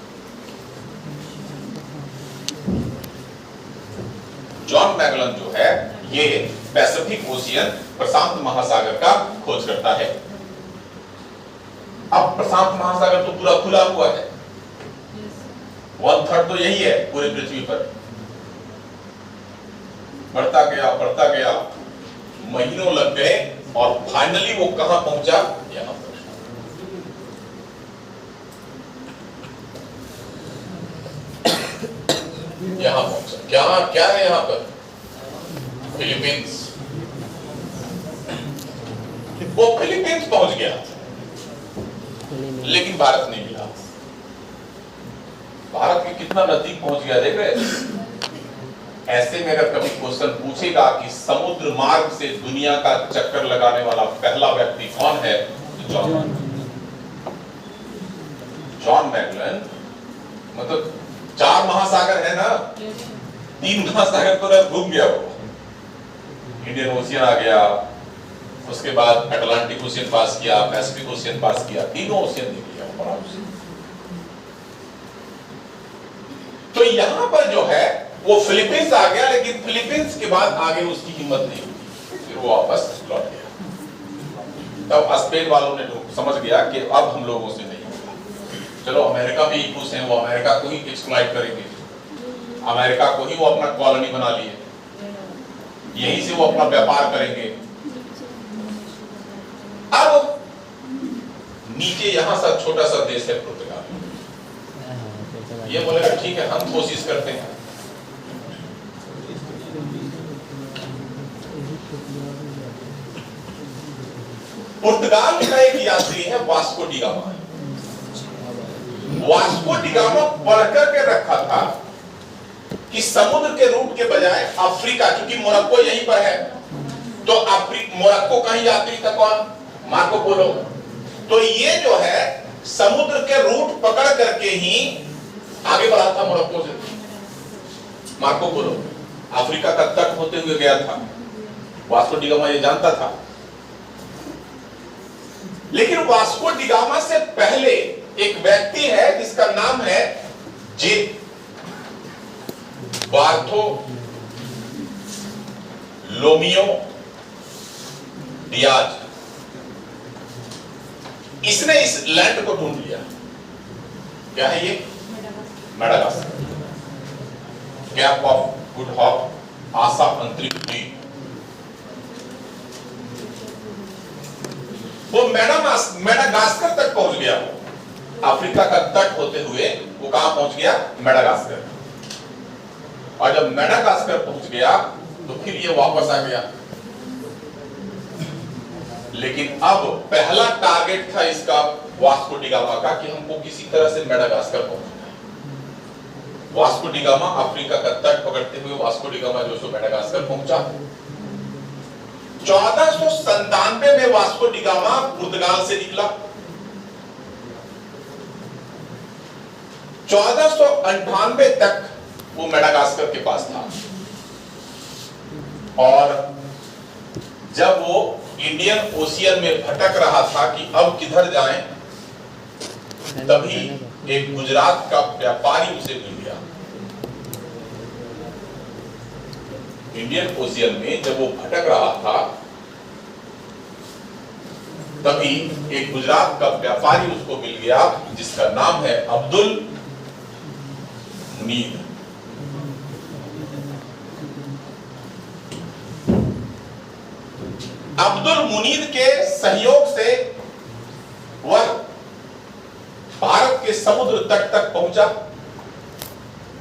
जॉन मैगलन जो है, ये पैसिफिक ओशियन, प्रशांत महासागर का खोज करता है। अब प्रशांत महासागर तो पूरा खुला हुआ है, 1/3 तो यही है पूरी पृथ्वी पर। बढ़ता गया, महीनों लग गए, और फाइनली वो कहां पहुंचा? यहां पर। यहां पहुंचा। क्या है यहां पर? फिलीपींस। वो फिलीपींस पहुंच गया, लेकिन भारत नहीं मिला। भारत के कितना नजदीक पहुंच गया, देख रहे? ऐसे में अगर कभी क्वेश्चन पूछेगा कि समुद्र मार्ग से दुनिया का चक्कर लगाने वाला पहला व्यक्ति कौन है, तो जॉन मैगलन। मतलब 4 महासागर है ना, 3 महासागर तो घूम गया वो। इंडियन ओशियन आ गया, उसके बाद अटलांटिक ओशियन पास किया, पैसिफिक ओशियन पास किया, तीनों ओशियन देख लिया बड़ा ओशियन। तो यहां पर जो है वो फिलीपींस आ गया, लेकिन फिलीपींस के बाद आगे उसकी हिम्मत नहीं हुई, फिर वो वापस लौट गया। तब स्पेन वालों ने समझ गया कि अब हम लोगों से नहीं होगा, चलो अमेरिका में ही खुश हैं, वो अमेरिका को ही एक्सप्लॉइट करेंगे, अमेरिका को ही वो अपना कॉलोनी बना लिए, यहीं से वो अपना व्यापार करेंगे। अब नीचे यहां सा छोटा सा देश है पुर्तगाल, ये बोलेगा ठीक है हम कोशिश करते हैं। पुर्तगाल का एक यात्री है Vasco D gamma. Vasco D gamma पढ़कर के रखा था कि समुद्र के रूट के बजाय अफ्रीका, क्योंकि मोरक्को यहीं पर है, तो मोरक्को का ही यात्री था कौन? Marco Polo. तो ये जो है समुद्र के रूट पकड़ करके ही आगे बढ़ा था मोरक्को से। मार्को पोलो अफ्रीका का तट होते हुए गया था, वास्को डिगामा ये जानता था। लेकिन वास्को डिगामा से पहले एक व्यक्ति है जिसका नाम है जे बार्थो लोमियो डियाज। इसने इस लैंड को ढूंढ लिया। क्या है ये? Madagascar, cape of good hope, आशा अंतरिक्ष द्वीप। वो मेडागास्कर तक पहुंच गया। वो अफ्रीका का तट होते हुए वो कहां पहुंच गया? मेडागास्कर। और जब मेडागास्कर पहुंच गया तो फिर ये वापस आ गया। लेकिन अब पहला टारगेट था इसका वास्को डिगामा का कि हमको किसी तरह से मेडागास्कर पहुंचना है। वास्को डिगामा अफ्रीका का तट पकड़ते हुए वास्को डिगामा जो सो मेडागास्कर पहुंचा। 1497 में वास्को डिगामा पुर्तगाल से निकला। 1498 तक वो मेडागास्कर के पास था। और जब वो इंडियन ओशियन में भटक रहा था कि अब किधर जाएं, तभी एक गुजरात का व्यापारी उसे मिल गया। इंडियन ओशियन में जब वो भटक रहा था तभी एक गुजरात का व्यापारी उसको मिल गया जिसका नाम है अब्दुल मुनीद। अब्दुल मुनीद के सहयोग से वह भारत के समुद्र तट तक पहुंचा।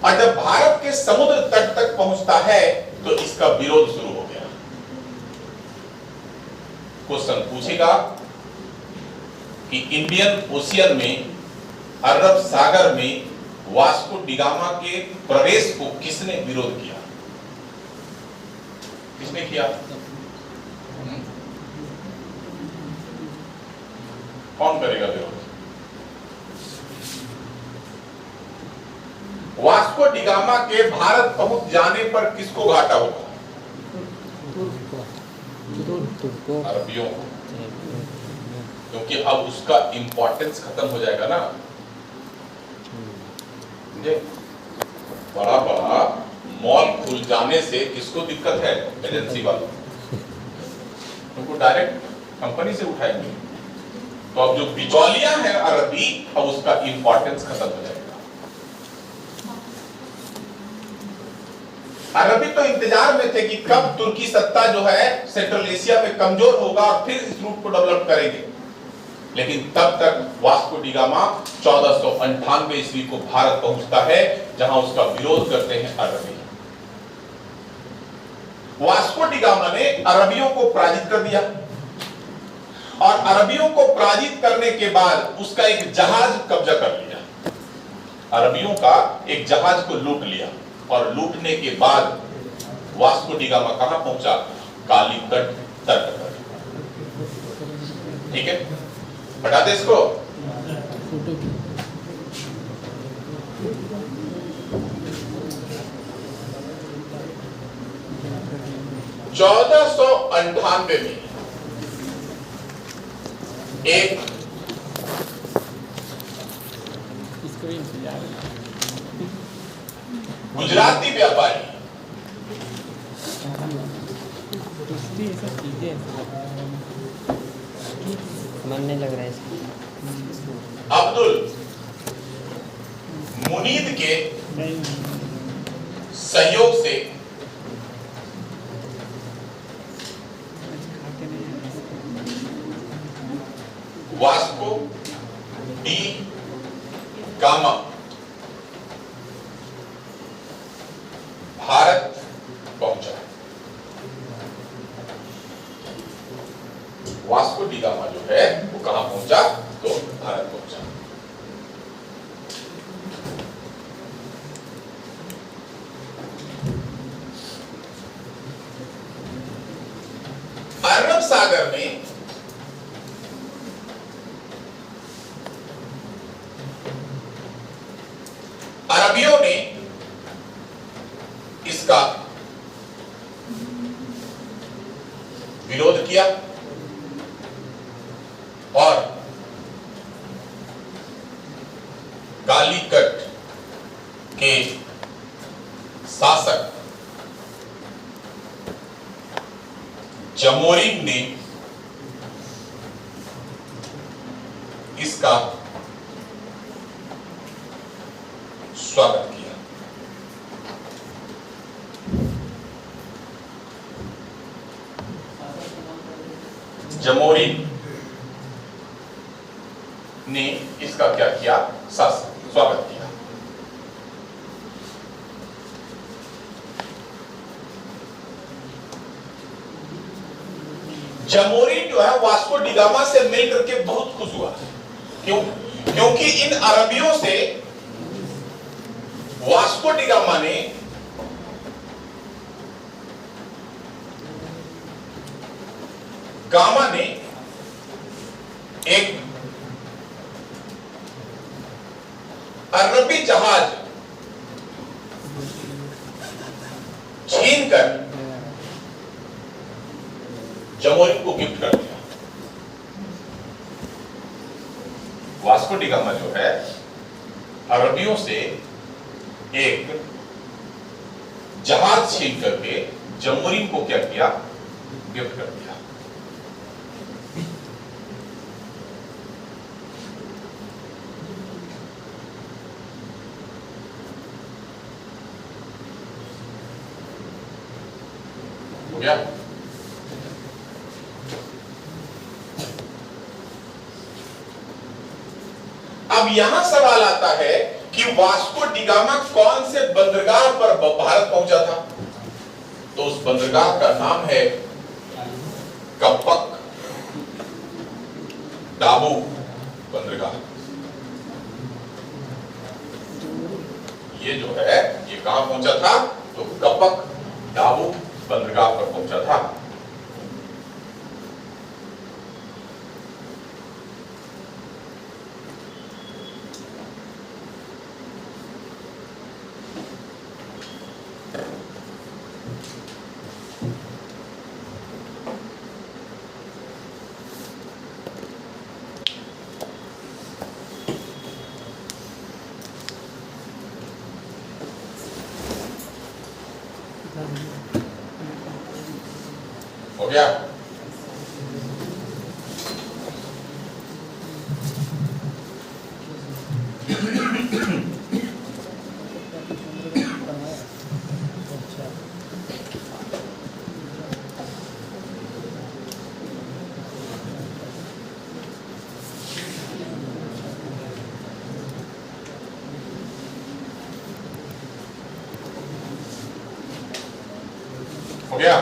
और जब भारत के समुद्र तट तक पहुंचता है तो इसका विरोध शुरू हो गया। क्वेश्चन पूछेगा कि इंडियन ओशियन में, अरब सागर में वास्को डिगामा के प्रवेश को किसने विरोध किया? किसने किया? कौन करेगा विरोध? वास्को डिगामा के भारत पहुंच जाने पर किसको घाटा होगा? अरबियों को, क्योंकि अब उसका इंपॉर्टेंस खत्म हो जाएगा ना। बड़ा बड़ा मॉल खुल जाने से किसको दिक्कत है? एजेंसी वालों, उनको डायरेक्ट कंपनी से उठाएंगे। तो अब जो बिचौलिया है अरबी, अब उसका इंपॉर्टेंस खत्म हो जाएगा। अरबी तो इंतजार में थे कि कब तुर्की सत्ता जो है सेंट्रल एशिया में कमजोर होगा और फिर इस रूट को डेवलप करेंगे। लेकिन तब तक वास्को डिगामा 1498 ईस्वी को भारत पहुंचता है, जहां उसका विरोध करते हैं अरबी। वास्को डिगामा ने अरबियों को पराजित कर दिया और अरबियों को पराजित करने के बाद उसका एक जहाज कब्जा कर लिया। अरबियों का एक जहाज को लूट लिया और लूटने के बाद वास्को डिगामा कहां पहुंचा? कालीकट तट पर। ठीक है, हटा दे इसको। चौदह सौ 98 में एक गुजराती व्यापारी मन नहीं लग रहा है इसमें। अब्दुल मुनीद के सहयोग से वास्को डी गामा भारत पहुंचा। वास्को डी गामा जो है वो कहां पहुंचा? तो भारत पहुंचा। सागर में अरबियों ने इसका विरोध किया और कालीकट के शासक जमोरिन ने इसका स्वागत किया। जमोरिन ने इसका क्या किया? स्वागत किया। जमोरिन जो है वास्को डिगामा से मिल करके बहुत खुश हुआ। क्यों? क्योंकि इन अरबियों से वास्को डिगामा ने गामा ने एक अरबी जहाज छीनकर जमोरिन को गिफ्ट कर दिया। वास्को डी गामा जो है अरबियों से एक जहाज छीन करके जमोरिन को क्या किया? गिफ्ट कर दिया। हो गया? अब यहां सवाल आता है कि वास्को डी गामा कौन से बंदरगाह पर भारत पहुंचा था? तो उस बंदरगाह का नाम है कपक डाबू बंदरगाह। ये जो है ये कहां पहुंचा था? तो कपक डाबू बंदरगाह पर पहुंचा था। हो गया? हो गया?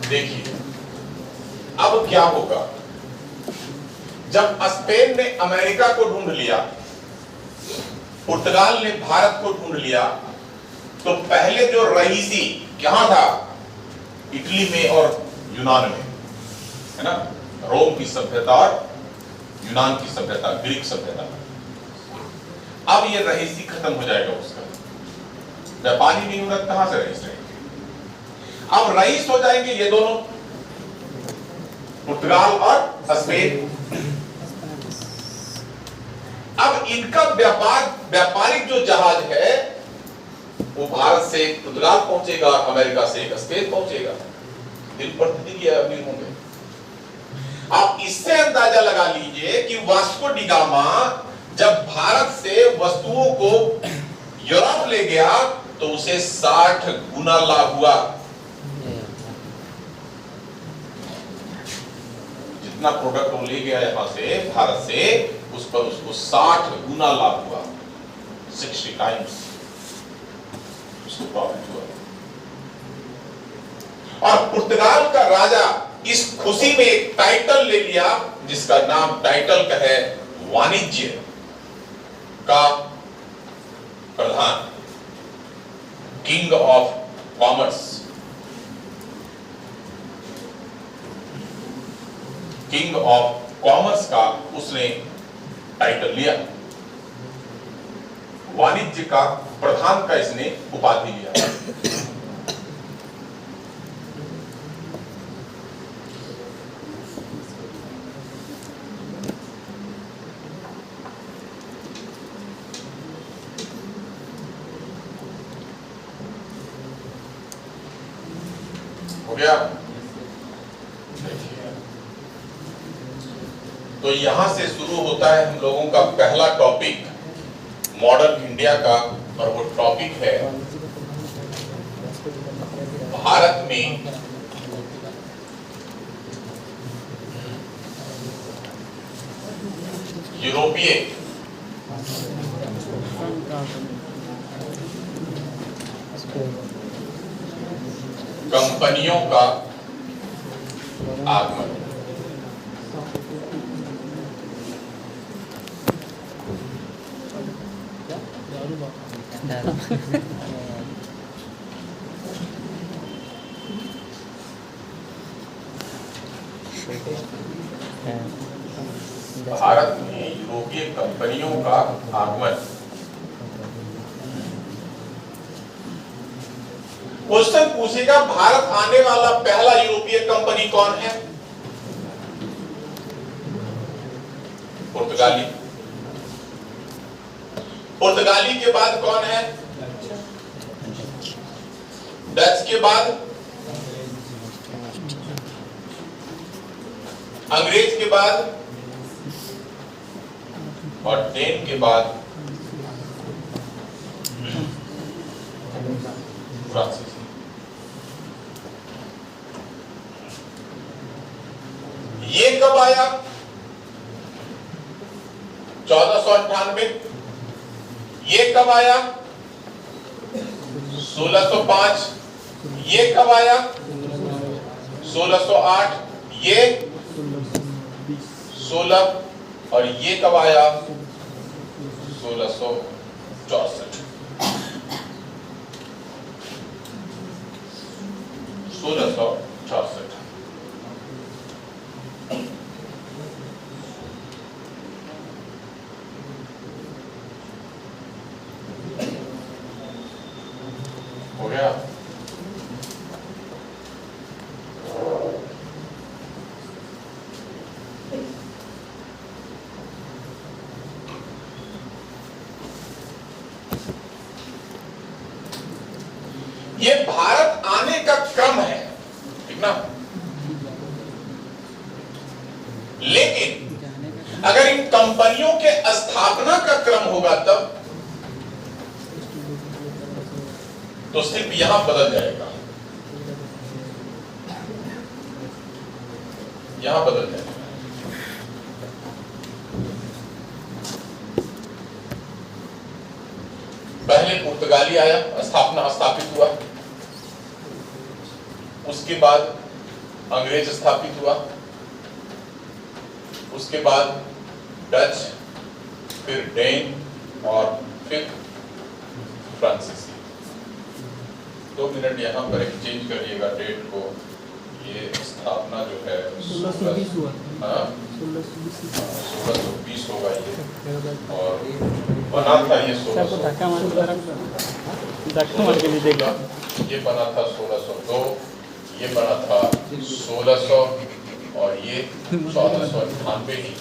देखिए अब क्या होगा जब स्पेन ने अमेरिका को ढूंढ लिया, पुर्तगाल ने भारत को ढूंढ लिया, तो पहले जो रईसी कहां था? इटली में और यूनान में, है ना? रोम की सभ्यता और यूनान की सभ्यता, ग्रीक सभ्यता। अब ये रईसी खत्म हो जाएगा उसका, व्यापारी नहीं होगा, कहां से रईस रहेंगे? अब रईस हो जाएंगे ये दोनों, पुर्तगाल और स्पेन। अब इनका व्यापारिक जो जहाज है वो भारत से पुर्तगाल पहुंचेगा, अमेरिका से एक स्पेन पहुंचेगा। दिन प्रतिदिन ये अमीर होंगे। आप इससे अंदाजा लगा लीजिए कि वास्को डी गामा जब भारत से वस्तुओं को यूरोप ले गया तो उसे 60 गुना लाभ हुआ। जितना प्रोडक्ट वो ले गया यहां से, भारत से, उस पर उसको 60 गुना लाभ हुआ, 60 टाइम्स उसको प्रॉफिट हुआ। और पुर्तगाल का राजा इस खुशी में एक टाइटल ले लिया जिसका नाम टाइटल का है वाणिज्य का प्रधान, king of commerce, king of commerce का उसने टाइटल लिया। वाणिज्य का प्रधान का इसने उपाधि लिया। हो गया। तो यहां से शुरू होता है हम लोगों का पहला टॉपिक मॉडर्न इंडिया का, और वो टॉपिक है भारत में यूरोपीय कंपनियों का आगमन। भारत में यूरोपीय कंपनियों का आगमन। क्वेश्चन पूछेगा भारत आने वाला पहला यूरोपीय कंपनी कौन है? पुर्तगाली। पुर्तगाली के बाद कौन है? डच के बाद, अंग्रेज के बाद, और डेन के बाद फ्रांसीसी। ये कब आया? 1498। ये कब आया? 1605। ये कब आया? 1608। ये 16, और ये कब आया? 1664। 1664। हो गया। ये भारत आने का क्रम है, ठीक ना? लेकिन अगर इन कंपनियों के स्थापना का क्रम होगा तब तो सिर्फ यहां बदल जाएगा, यहां बदल जाएगा। पहले पुर्तगाली आया, स्थापित हुआ। उसके बाद अंग्रेज स्थापित हुआ। उसके बाद डच, फिर डेन, और फिर फ्रांसीसी। 2 मिनट यहाँ पर एक्सचेंज करिएगा डेट को। ये स्थापना जो है 1620 हुआ। 1620 होगा ये, और बना था ये 1600। ये बना था 1602, ये बना था 1600, और ये 1498 ही,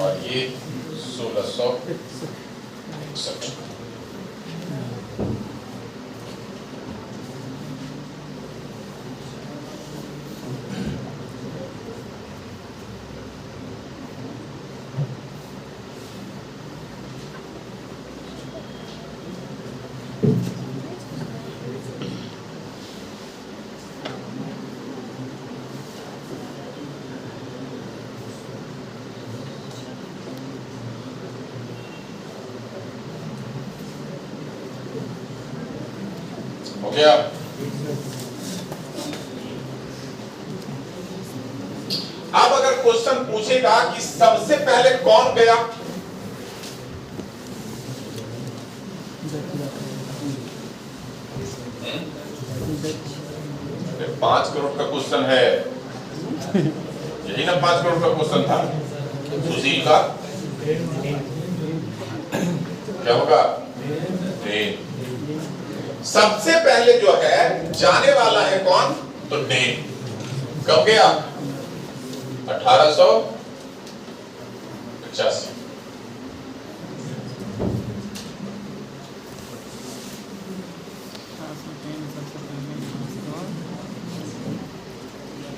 और ये 1661। हो गया। अब अगर क्वेश्चन पूछेगा कि सबसे पहले कौन गया, 5 करोड़ का क्वेश्चन है, यही ना 5 करोड़ का क्वेश्चन था सुशील का। क्या होगा? ट्रेन। सबसे पहले जो है जाने वाला है कौन? तो ट्रेन। कब गया? 1885।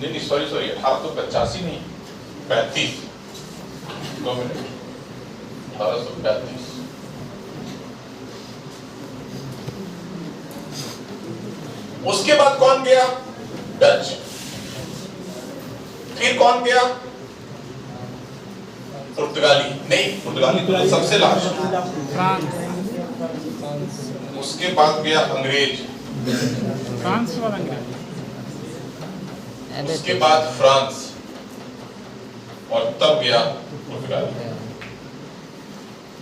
नहीं सॉरी 1885 नहीं, 35। 2 मिनट, 1835। उसके बाद कौन गया? डच। फिर कौन गया? पुर्तगाली। नहीं, पुर्तगाली तो सबसे लास्ट। उसके बाद गया अंग्रेज। उसके बाद फ्रांस और तब गया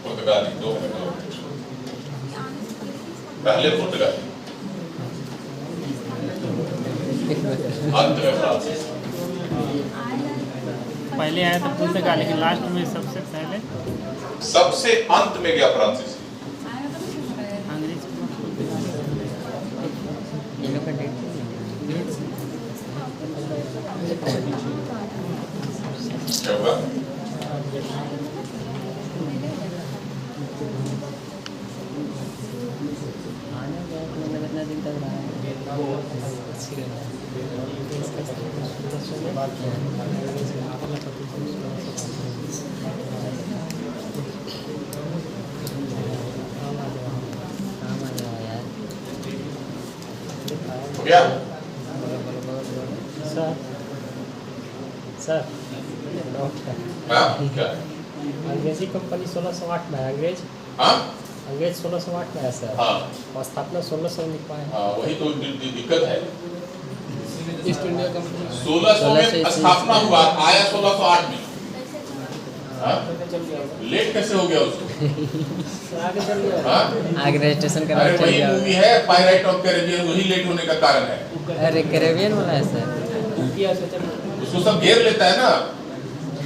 पुर्तगाली। 2 मिनट। पहले पुर्तगाली, अंत में फ्रांसीसी। पहले आया था पुर्तगाल, लेकिन लास्ट में सबसे पहले सबसे अंत में गया फ्रांसीसी। अंग्रेज। क्या होगा? हो गया? सर हाँ क्या? अंग्रेजी कंपनी 1608 में है। हाँ अंग्रेज 1608 में है सर। हाँ और स्थापना 1600 में लिखा है। हाँ, वही तो दिक्कत है। ईस्ट इंडिया कंपनी 1600 में स्थापना हुआ, आया 1608 में। हाँ? लेट कैसे हो गया उसको? आगे चल गया। हाँ? आगे रजिस्ट्रेशन अरे करना वही चाहिए। मूवी है पायरेट ऑफ कैरेबियन, वही लेट होने का कारण है। अरे कैरेबियन वाला है सर। उसको सब घेर लेता है ना।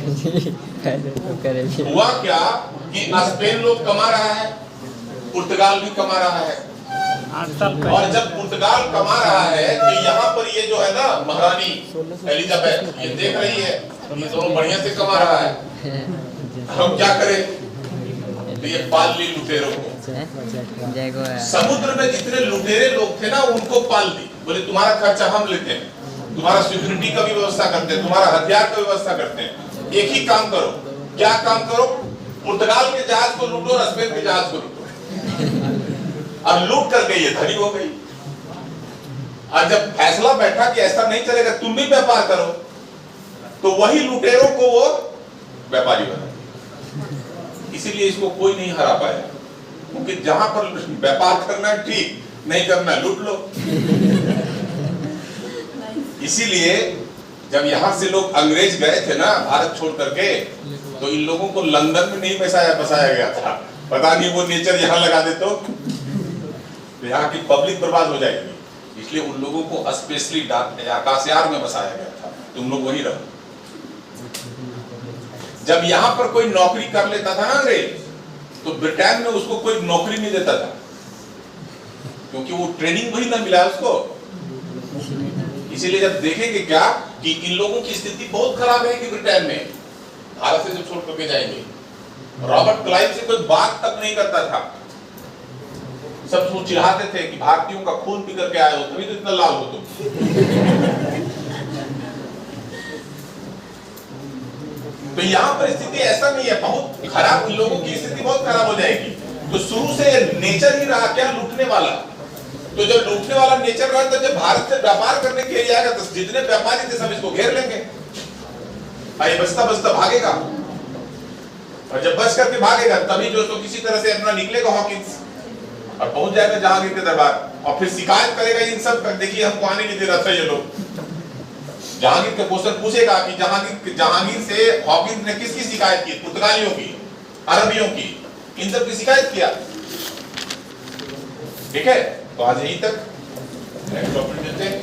तो कैरेबियन। हुआ क्या कि स्पेन लोग कमा रहा है, पुर्तगाल भी कमा रहा है। 8 साल और जब पुर्तगाल कमा रहा है तो यहाँ पर ये जो है ना महारानी एलिजाबेथ, ये देख रही है ये दोनों बढ़िया से कमा रहा है, हम क्या करें? तो ये पाल ली लुटेरों को। समुद्र में जितने लुटेरे लोग थे ना उनको पाल दी। बोले तुम्हारा खर्चा हम लेते हैं, तुम्हारा सिक्योरिटी का भी व्यवस्था करते हैं, तुम्हारा हथियार का व्यवस्था करते हैं। एक ही काम करो। क्या काम करो? पुर्तगाल के जहाज को लूटो और स्पेन के जहाज को लूटो। अब लूट करके ये धनी हो गई। और जब फैसला बैठा कि ऐसा नहीं चलेगा, तुम भी व्यापार करो, तो वही लुटेरों को वो व्यापारी बना। इसीलिए इसको कोई नहीं हरा पाया, क्योंकि जहां पर व्यापार करना है ठीक, नहीं करना लूट लो। इसीलिए जब यहां से लोग अंग्रेज गए थे ना भारत छोड़ करके, तो इन लोगों को लंदन में नहीं बसाया गया था। पता नहीं वो नेचर यहाँ लगा दे तो यहाँ की पब्लिक बर्बाद हो जाएगी। इसलिए उन लोगों को स्पेशली आकाशयान में बसाया गया था, तुम लोग वही रहो। जब यहाँ पर कोई नौकरी कर लेता था ना अंग्रेज, तो ब्रिटेन में उसको कोई नौकरी नहीं देता था, क्योंकि वो ट्रेनिंग वही ना मिला उसको। इसीलिए जब देखेंगे क्या कि इन लोगों की स्थिति बहुत खराब है कि ब्रिटेन में भारत से जब छोड़ करके जाएंगे, रॉबर्ट क्लाइव से कोई बात तक नहीं करता था। सब सोच चिढ़ाते थे कि भारतीयों का खून पी करके आए हो, तभी तो इतना लाल हो तुम। तो यहाँ पर स्थिति ऐसा नहीं है, बहुत खराब, उन लोगों की स्थिति बहुत खराब हो जाएगी। तो शुरू से नेचर ही रहा क्या? लूटने वाला। तो जब लूटने वाला नेचर रहा, तो जब भारत से व्यापार करने के लिए आएगा तो जितने व्यापारी थे सब इसको घेर लेंगे, भाई बचता बचता भागेगा। और जब बच करके भागेगा तभी जो तो किसी तरह से अपना निकलेगा हॉकिंस और पहुंच जाएगा जहांगीर के दरबार, और फिर शिकायत करेगा इन सब, देखिए हमको आने नहीं दे रहा था ये लोग। जहांगीर का क्वेश्चन पूछेगा कि जहांगीर से हॉकिंस ने किसकी शिकायत की? पुर्तगालियों की, अरबियों की, इन सब की शिकायत किया। ठीक है, तो आज यहीं तक। नेक्स्ट डॉक्यूमेंट देते हैं।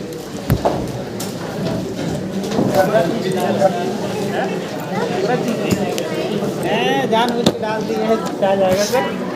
जानबूझ के डाल दी है, क्या जाएगा सर?